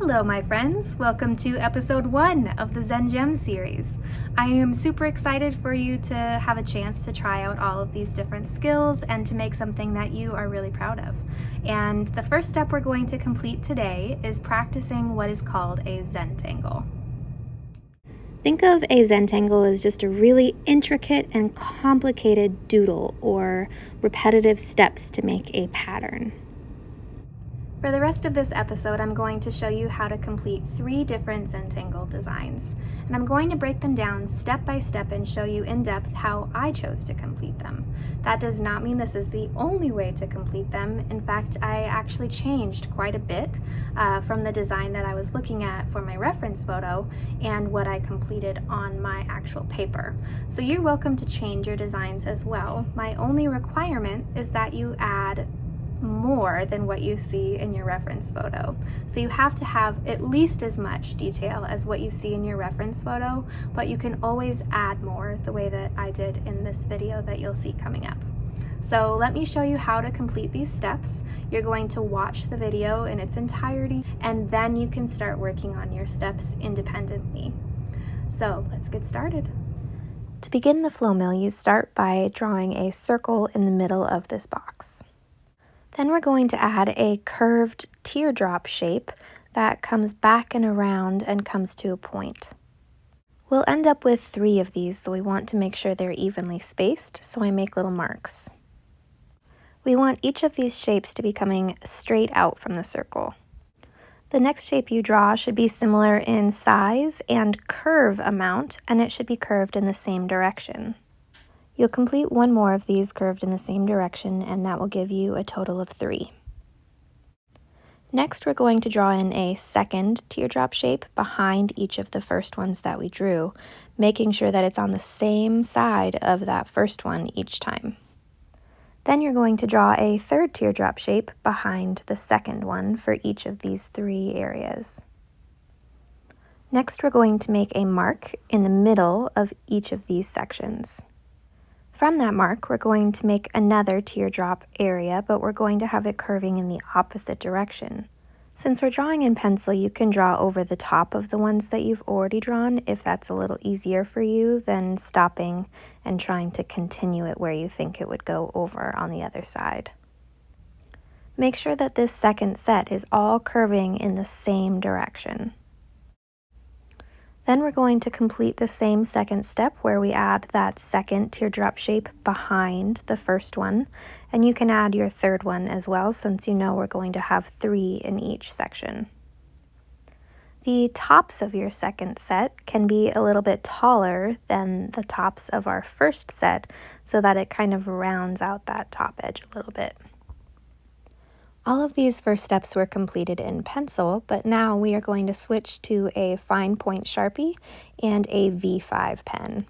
Hello my friends, welcome to episode 1 of the Zengem Series. I am super excited for you to have a chance to try out all of these different skills and to make something that you are really proud of. And the first step we're going to complete today is practicing what is called a zentangle. Think of a zentangle as just a really intricate and complicated doodle or repetitive steps to make a pattern. For the rest of this episode, I'm going to show you how to complete 3 different zentangle designs, and I'm going to break them down step by step and show you in depth how I chose to complete them. That does not mean this is the only way to complete them. In fact, I actually changed quite a bit from the design that I was looking at for my reference photo and what I completed on my actual paper. So you're welcome to change your designs as well. My only requirement is that you add more than what you see in your reference photo. So you have to have at least as much detail as what you see in your reference photo, but you can always add more the way that I did in this video that you'll see coming up. So let me show you how to complete these steps. You're going to watch the video in its entirety, and then you can start working on your steps independently. So let's get started. To begin the flow mill, you start by drawing a circle in the middle of this box. Then we're going to add a curved teardrop shape that comes back and around and comes to a point. We'll end up with 3 of these, so we want to make sure they're evenly spaced, so I make little marks. We want each of these shapes to be coming straight out from the circle. The next shape you draw should be similar in size and curve amount, and it should be curved in the same direction. You'll complete 1 more of these curved in the same direction, and that will give you a total of 3. Next, we're going to draw in a second teardrop shape behind each of the first ones that we drew, making sure that it's on the same side of that first one each time. Then you're going to draw a third teardrop shape behind the second one for each of these 3 areas. Next, we're going to make a mark in the middle of each of these sections. From that mark, we're going to make another teardrop area, but we're going to have it curving in the opposite direction. Since we're drawing in pencil, you can draw over the top of the ones that you've already drawn if that's a little easier for you than stopping and trying to continue it where you think it would go over on the other side. Make sure that this second set is all curving in the same direction. Then we're going to complete the same second step where we add that second teardrop shape behind the first one, and you can add your third one as well since you know we're going to have 3 in each section. The tops of your second set can be a little bit taller than the tops of our first set so that it kind of rounds out that top edge a little bit. All of these first steps were completed in pencil, but now we are going to switch to a fine point Sharpie and a V5 pen.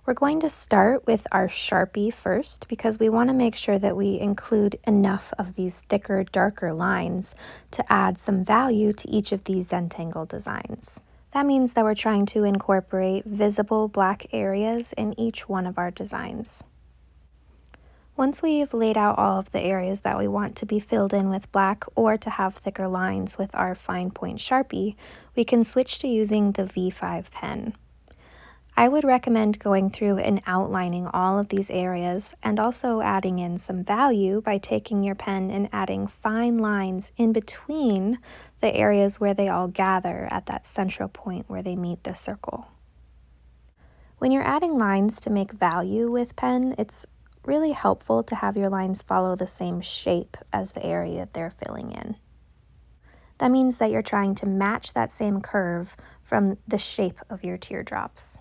We're going to start with our Sharpie first because we want to make sure that we include enough of these thicker, darker lines to add some value to each of these zentangle designs. That means that we're trying to incorporate visible black areas in each one of our designs. Once we've laid out all of the areas that we want to be filled in with black or to have thicker lines with our fine point Sharpie, we can switch to using the V5 pen. I would recommend going through and outlining all of these areas and also adding in some value by taking your pen and adding fine lines in between the areas where they all gather at that central point where they meet the circle. When you're adding lines to make value with pen, it's really helpful to have your lines follow the same shape as the area they're filling in. That means that you're trying to match that same curve from the shape of your teardrops.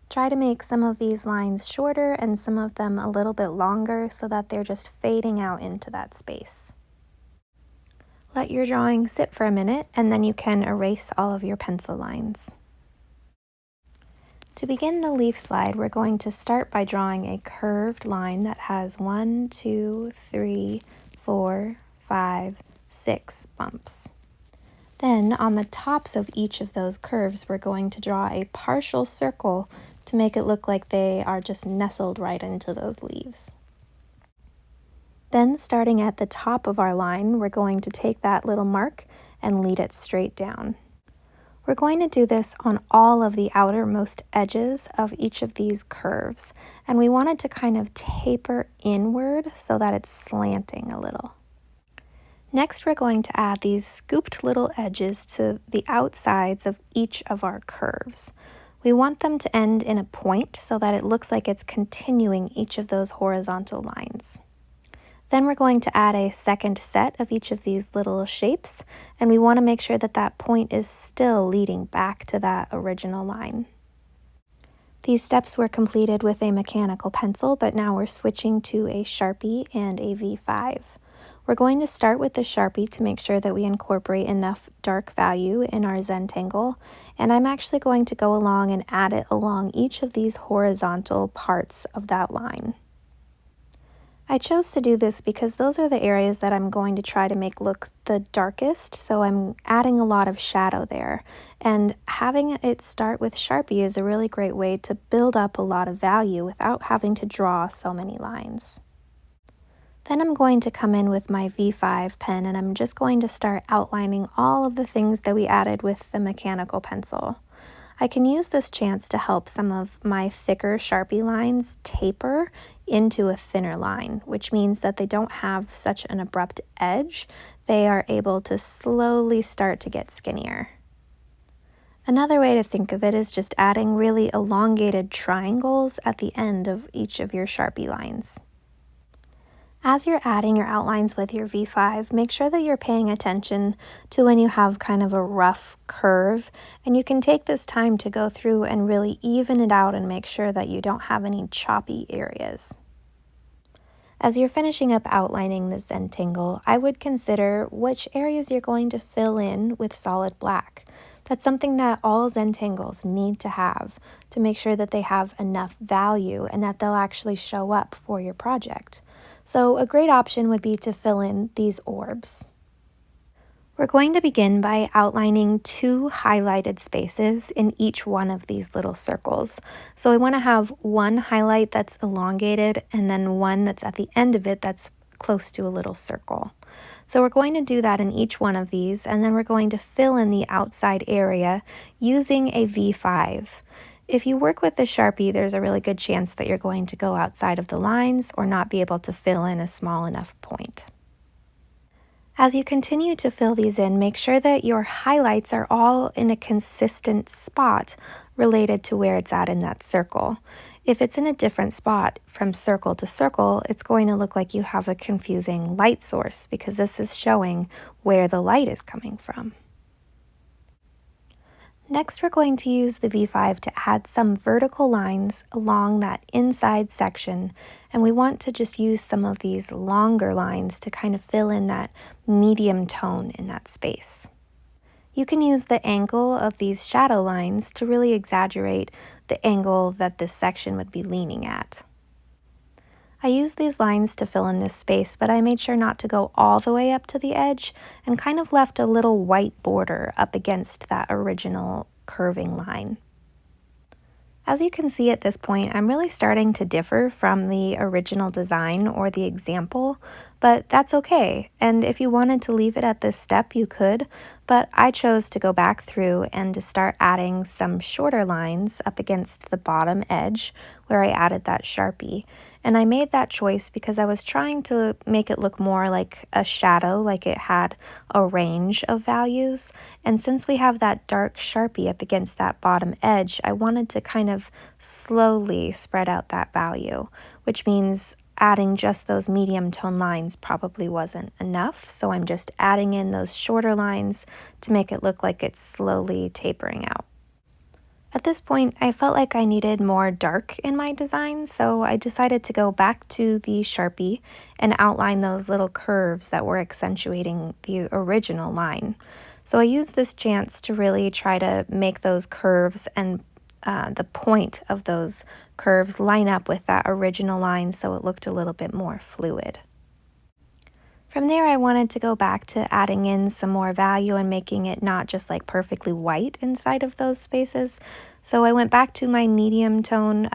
Try to make some of these lines shorter and some of them a little bit longer so that they're just fading out into that space. Let your drawing sit for a minute and then you can erase all of your pencil lines. To begin the leaf slide, we're going to start by drawing a curved line that has 1, 2, 3, 4, 5, 6 bumps. Then on the tops of each of those curves, we're going to draw a partial circle to make it look like they are just nestled right into those leaves. Then starting at the top of our line, we're going to take that little mark and lead it straight down. We're going to do this on all of the outermost edges of each of these curves, and we want it to kind of taper inward so that it's slanting a little. Next, we're going to add these scooped little edges to the outsides of each of our curves. We want them to end in a point so that it looks like it's continuing each of those horizontal lines. Then we're going to add a second set of each of these little shapes, and we want to make sure that that point is still leading back to that original line. These steps were completed with a mechanical pencil, but now we're switching to a Sharpie and a V5. We're going to start with the Sharpie to make sure that we incorporate enough dark value in our zentangle, and I'm actually going to go along and add it along each of these horizontal parts of that line. I chose to do this because those are the areas that I'm going to try to make look the darkest, so I'm adding a lot of shadow there. And having it start with Sharpie is a really great way to build up a lot of value without having to draw so many lines. Then I'm going to come in with my V5 pen and I'm just going to start outlining all of the things that we added with the mechanical pencil. I can use this chance to help some of my thicker Sharpie lines taper into a thinner line, which means that they don't have such an abrupt edge. They are able to slowly start to get skinnier. Another way to think of it is just adding really elongated triangles at the end of each of your Sharpie lines. As you're adding your outlines with your V5, make sure that you're paying attention to when you have kind of a rough curve, and you can take this time to go through and really even it out and make sure that you don't have any choppy areas. As you're finishing up outlining the zentangle, I would consider which areas you're going to fill in with solid black. That's something that all zentangles need to have to make sure that they have enough value and that they'll actually show up for your project. So a great option would be to fill in these orbs. We're going to begin by outlining 2 highlighted spaces in each one of these little circles. So I want to have one highlight that's elongated and then one that's at the end of it that's close to a little circle. So we're going to do that in each one of these, and then we're going to fill in the outside area using a V5. If you work with the Sharpie, there's a really good chance that you're going to go outside of the lines or not be able to fill in a small enough point. As you continue to fill these in, make sure that your highlights are all in a consistent spot related to where it's at in that circle. If it's in a different spot from circle to circle, it's going to look like you have a confusing light source because this is showing where the light is coming from. Next, we're going to use the V5 to add some vertical lines along that inside section, and we want to just use some of these longer lines to kind of fill in that medium tone in that space. You can use the angle of these shadow lines to really exaggerate the angle that this section would be leaning at. I used these lines to fill in this space, but I made sure not to go all the way up to the edge and kind of left a little white border up against that original curving line. As you can see at this point, I'm really starting to differ from the original design or the example, but that's okay. And if you wanted to leave it at this step, you could, but I chose to go back through and to start adding some shorter lines up against the bottom edge where I added that Sharpie. And I made that choice because I was trying to make it look more like a shadow, like it had a range of values. And since we have that dark Sharpie up against that bottom edge, I wanted to kind of slowly spread out that value, which means adding just those medium tone lines probably wasn't enough. So I'm just adding in those shorter lines to make it look like it's slowly tapering out. At this point, I felt like I needed more dark in my design, so I decided to go back to the Sharpie and outline those little curves that were accentuating the original line. So I used this chance to really try to make those curves and the point of those curves line up with that original line so it looked a little bit more fluid. From there, I wanted to go back to adding in some more value and making it not just like perfectly white inside of those spaces. So I went back to my medium tone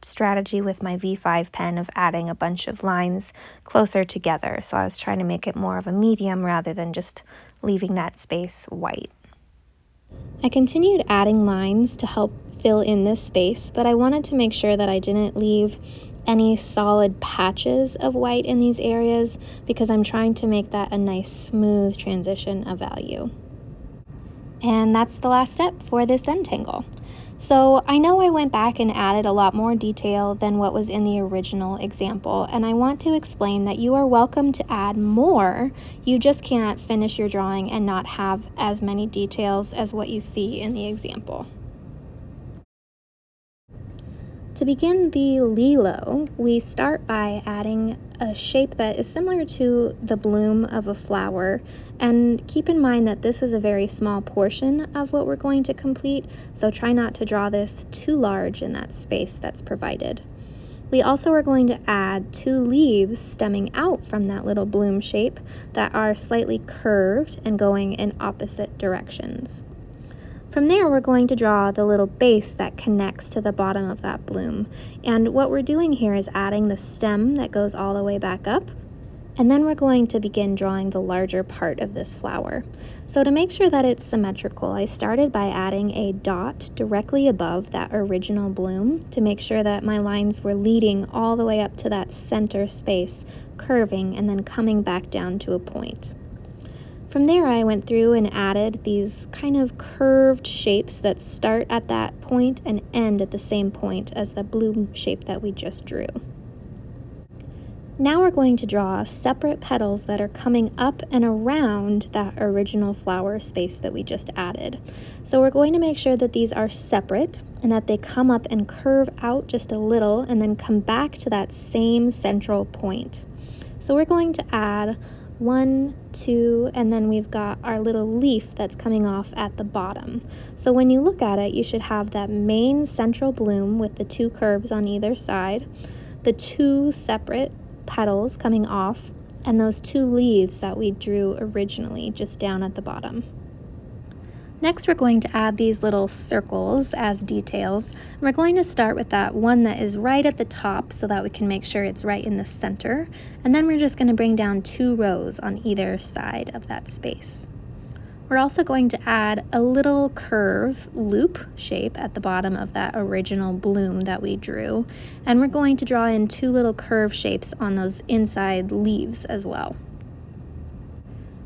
strategy with my V5 pen of adding a bunch of lines closer together. So I was trying to make it more of a medium rather than just leaving that space white. I continued adding lines to help fill in this space, but I wanted to make sure that I didn't leave any solid patches of white in these areas because I'm trying to make that a nice smooth transition of value. And that's the last step for this zentangle. So I know I went back and added a lot more detail than what was in the original example, and I want to explain that you are welcome to add more. You just can't finish your drawing and not have as many details as what you see in the example. To begin the lilo, we start by adding a shape that is similar to the bloom of a flower, and keep in mind that this is a very small portion of what we're going to complete, so try not to draw this too large in that space that's provided. We also are going to add 2 leaves stemming out from that little bloom shape that are slightly curved and going in opposite directions. From there, we're going to draw the little base that connects to the bottom of that bloom. And what we're doing here is adding the stem that goes all the way back up. And then we're going to begin drawing the larger part of this flower. So to make sure that it's symmetrical, I started by adding a dot directly above that original bloom to make sure that my lines were leading all the way up to that center space, curving and then coming back down to a point. From there, I went through and added these kind of curved shapes that start at that point and end at the same point as the bloom shape that we just drew. Now we're going to draw separate petals that are coming up and around that original flower space that we just added. So we're going to make sure that these are separate and that they come up and curve out just a little and then come back to that same central point. So we're going to add 1, 2, and then we've got our little leaf that's coming off at the bottom. So when you look at it, you should have that main central bloom with the 2 curves on either side, the 2 separate petals coming off, and those 2 leaves that we drew originally just down at the bottom. Next, we're going to add these little circles as details. We're going to start with that one that is right at the top so that we can make sure it's right in the center. And then we're just going to bring down 2 rows on either side of that space. We're also going to add a little curve loop shape at the bottom of that original bloom that we drew. And we're going to draw in 2 little curve shapes on those inside leaves as well.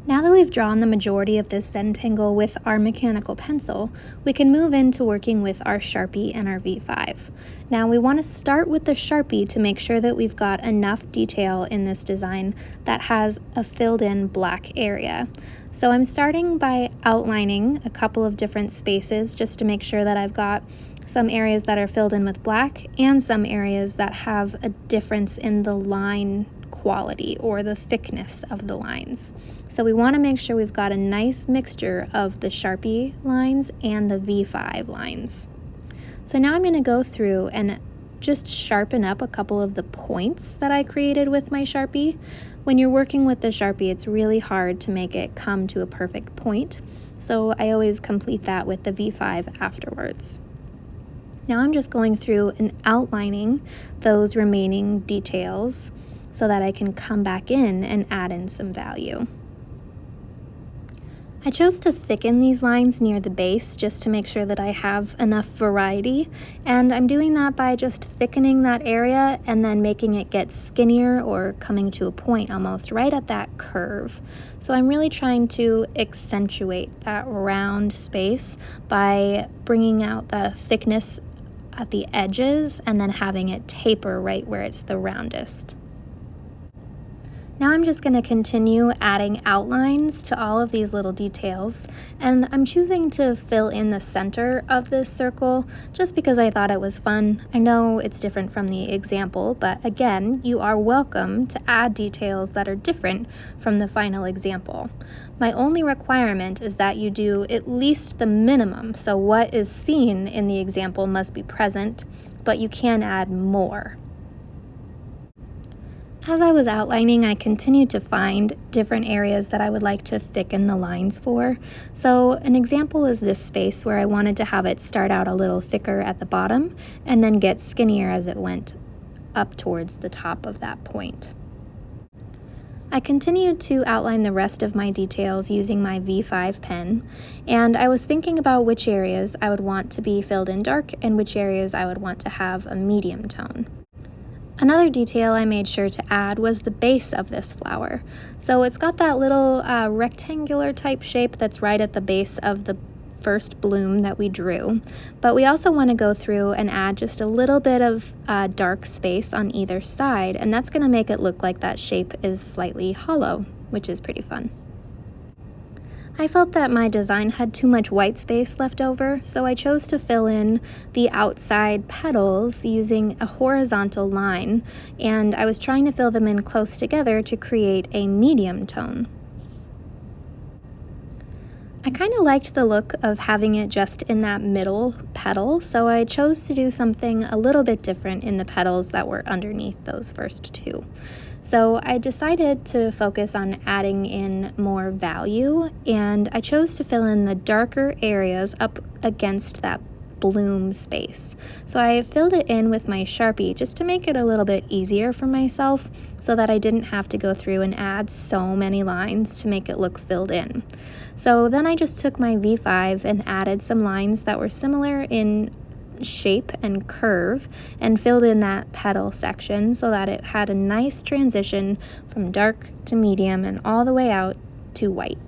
Now that we've drawn the majority of this zentangle with our mechanical pencil, we can move into working with our Sharpie and our V5. Now we want to start with the Sharpie to make sure that we've got enough detail in this design that has a filled in black area. So I'm starting by outlining a couple of different spaces just to make sure that I've got some areas that are filled in with black and some areas that have a difference in the line quality or the thickness of the lines. So we want to make sure we've got a nice mixture of the Sharpie lines and the V5 lines. So now I'm going to go through and just sharpen up a couple of the points that I created with my Sharpie. When you're working with the Sharpie, it's really hard to make it come to a perfect point. So I always complete that with the V5 afterwards. Now I'm just going through and outlining those remaining details so that I can come back in and add in some value. I chose to thicken these lines near the base just to make sure that I have enough variety, and I'm doing that by just thickening that area and then making it get skinnier or coming to a point almost right at that curve. So I'm really trying to accentuate that round space by bringing out the thickness at the edges and then having it taper right where it's the roundest. Now I'm just going to continue adding outlines to all of these little details, and I'm choosing to fill in the center of this circle just because I thought it was fun. I know it's different from the example, but again, you are welcome to add details that are different from the final example. My only requirement is that you do at least the minimum, so what is seen in the example must be present, but you can add more. As I was outlining, I continued to find different areas that I would like to thicken the lines for. So an example is this space where I wanted to have it start out a little thicker at the bottom and then get skinnier as it went up towards the top of that point. I continued to outline the rest of my details using my V5 pen, and I was thinking about which areas I would want to be filled in dark and which areas I would want to have a medium tone. Another detail I made sure to add was the base of this flower. So it's got that little rectangular type shape that's right at the base of the first bloom that we drew, but we also want to go through and add just a little bit of dark space on either side, and that's going to make it look like that shape is slightly hollow, which is pretty fun. I felt that my design had too much white space left over, so I chose to fill in the outside petals using a horizontal line, and I was trying to fill them in close together to create a medium tone. I kind of liked the look of having it just in that middle petal, so I chose to do something a little bit different in the petals that were underneath those first two. So I decided to focus on adding in more value, and I chose to fill in the darker areas up against that bloom space. So I filled it in with my Sharpie just to make it a little bit easier for myself so that I didn't have to go through and add so many lines to make it look filled in. So then I just took my V5 and added some lines that were similar in shape and curve and filled in that petal section so that it had a nice transition from dark to medium and all the way out to white.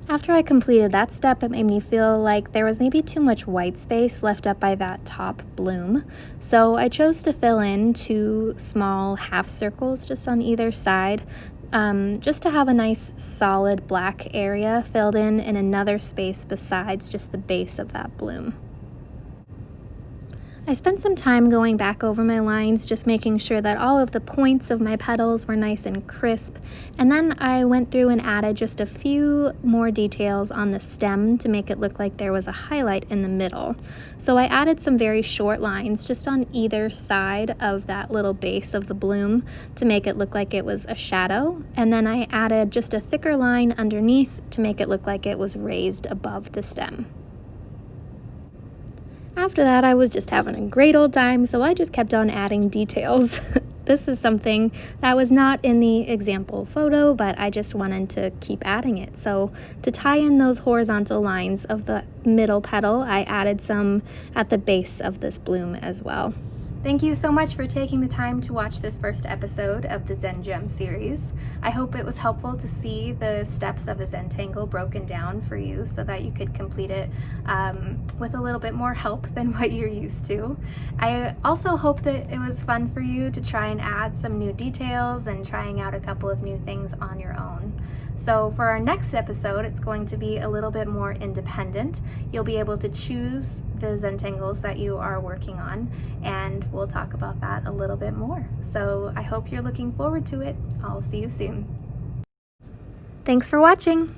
After I completed that step, it made me feel like there was maybe too much white space left up by that top bloom. So I chose to fill in 2 small half circles just on either side, just to have a nice solid black area filled in another space besides just the base of that bloom. I spent some time going back over my lines, just making sure that all of the points of my petals were nice and crisp, and then I went through and added just a few more details on the stem to make it look like there was a highlight in the middle. So I added some very short lines just on either side of that little base of the bloom to make it look like it was a shadow, and then I added just a thicker line underneath to make it look like it was raised above the stem. After that, I was just having a great old time, so I just kept on adding details. This is something that was not in the example photo, but I just wanted to keep adding it. So to tie in those horizontal lines of the middle petal, I added some at the base of this bloom as well. Thank you so much for taking the time to watch this first episode of the Zengem series. I hope it was helpful to see the steps of a zentangle broken down for you so that you could complete it with a little bit more help than what you're used to. I also hope that it was fun for you to try and add some new details and trying out a couple of new things on your own. So for our next episode, it's going to be a little bit more independent. You'll be able to choose the zentangles that you are working on, and we'll talk about that a little bit more. So I hope you're looking forward to it. I'll see you soon. Thanks for watching.